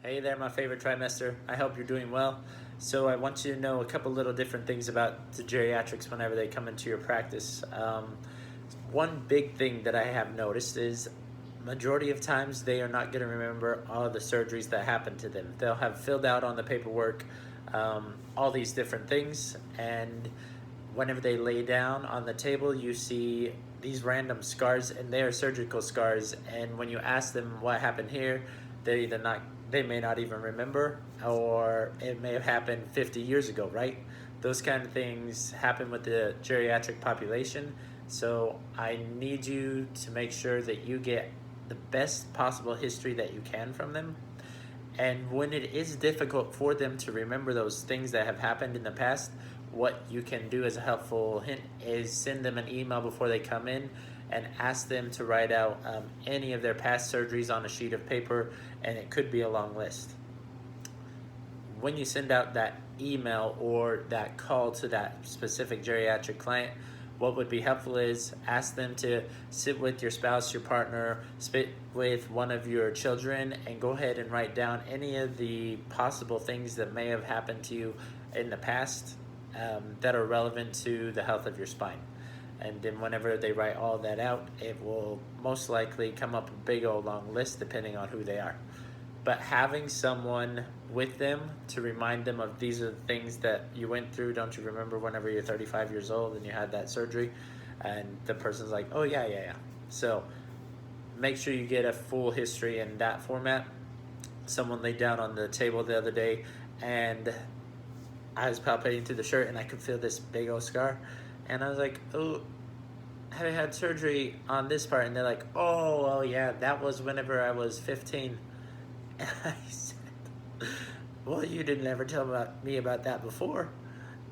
Hey there, my favorite trimester. I hope you're doing well. So I want you to know a couple little different things about the geriatrics whenever they come into your practice. One big thing that I have noticed is majority of times they are not going to remember all the surgeries that happened to them. They'll have filled out on the paperwork all these different things, and whenever they lay down on the table, you see these random scars, and they are surgical scars. And when you ask them what happened here, they may not even remember, or it may have happened 50 years ago, right? Those kind of things happen with the geriatric population. So I need you to make sure that you get the best possible history that you can from them. And when it is difficult for them to remember those things that have happened in the past, what you can do as a helpful hint is send them an email before they come in and ask them to write out any of their past surgeries on a sheet of paper, and it could be a long list. When you send out that email or that call to that specific geriatric client, what would be helpful is ask them to sit with your spouse, your partner, sit with one of your children, and go ahead and write down any of the possible things that may have happened to you in the past that are relevant to the health of your spine. And then whenever they write all that out, it will most likely come up a big old long list depending on who they are. But having someone with them to remind them of these are the things that you went through. Don't you remember whenever you're 35 years old and you had that surgery? And the person's like, oh yeah. So make sure you get a full history in that format. Someone laid down on the table the other day, and I was palpating through the shirt and I could feel this big old scar. And I was like, oh, have you had surgery on this part? And they're like, oh yeah, that was whenever I was 15. And I said, well, you didn't ever tell me about that before.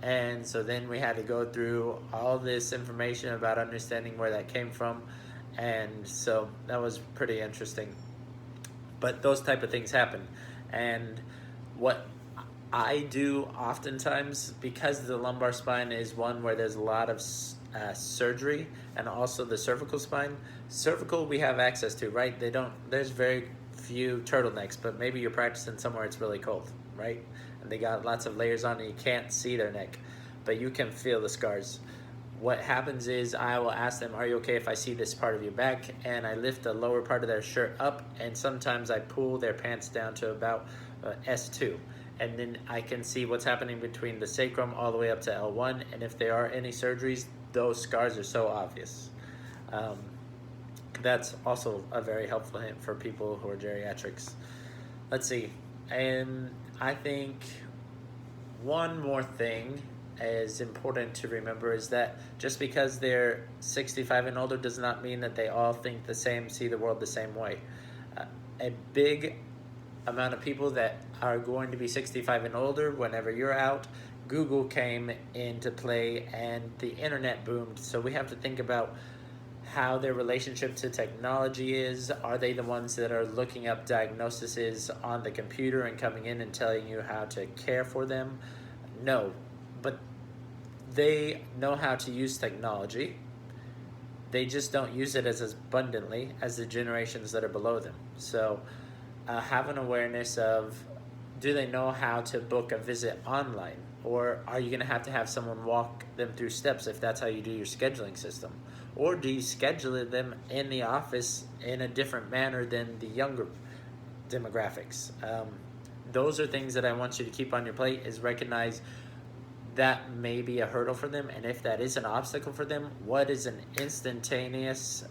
And so then we had to go through all this information about understanding where that came from. And so that was pretty interesting. But those type of things happen. And what I do oftentimes, because the lumbar spine is one where there's a lot of surgery, and also the cervical spine. Cervical we have access to, right? There's very few turtlenecks, but maybe you're practicing somewhere it's really cold, right? And they got lots of layers on and you can't see their neck, but you can feel the scars. What happens is I will ask them, are you okay if I see this part of your back? And I lift the lower part of their shirt up, and sometimes I pull their pants down to about S2. And then I can see what's happening between the sacrum all the way up to L1. And if there are any surgeries, those scars are so obvious. That's also a very helpful hint for people who are geriatrics. Let's see. And I think one more thing is important to remember is that just because they're 65 and older does not mean that they all think the same, see the world the same way. A big amount of people that are going to be 65 and older, whenever you're out, Google came into play and the internet boomed. So we have to think about how their relationship to technology is. Are they the ones that are looking up diagnoses on the computer and coming in and telling you how to care for them? No, but they know how to use technology. They just don't use it as abundantly as the generations that are below them. So have an awareness of, do they know how to book a visit online? Or are you going to have someone walk them through steps if that's how you do your scheduling system? Or do you schedule them in the office in a different manner than the younger demographics? Those are things that I want you to keep on your plate, is recognize that may be a hurdle for them. And if that is an obstacle for them, what is an instantaneous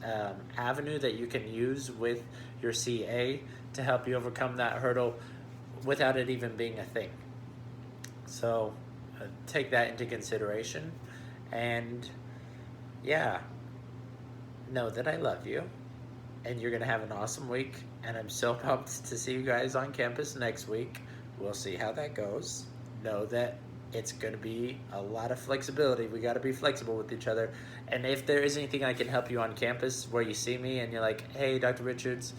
avenue that you can use with your CA to help you overcome that hurdle without it even being a thing? So take that into consideration, and yeah, know that I love you, and you're gonna have an awesome week, and I'm so pumped to see you guys on campus next week. We'll see how that goes. Know that it's gonna be a lot of flexibility. We gotta be flexible with each other, and if there is anything I can help you on campus where you see me and you're like, hey, Dr. Richards,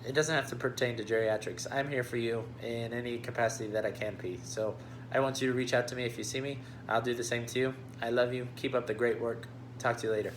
it doesn't have to pertain to geriatrics. I'm here for you in any capacity that I can be. So I want you to reach out to me if you see me. I'll do the same to you. I love you. Keep up the great work. Talk to you later.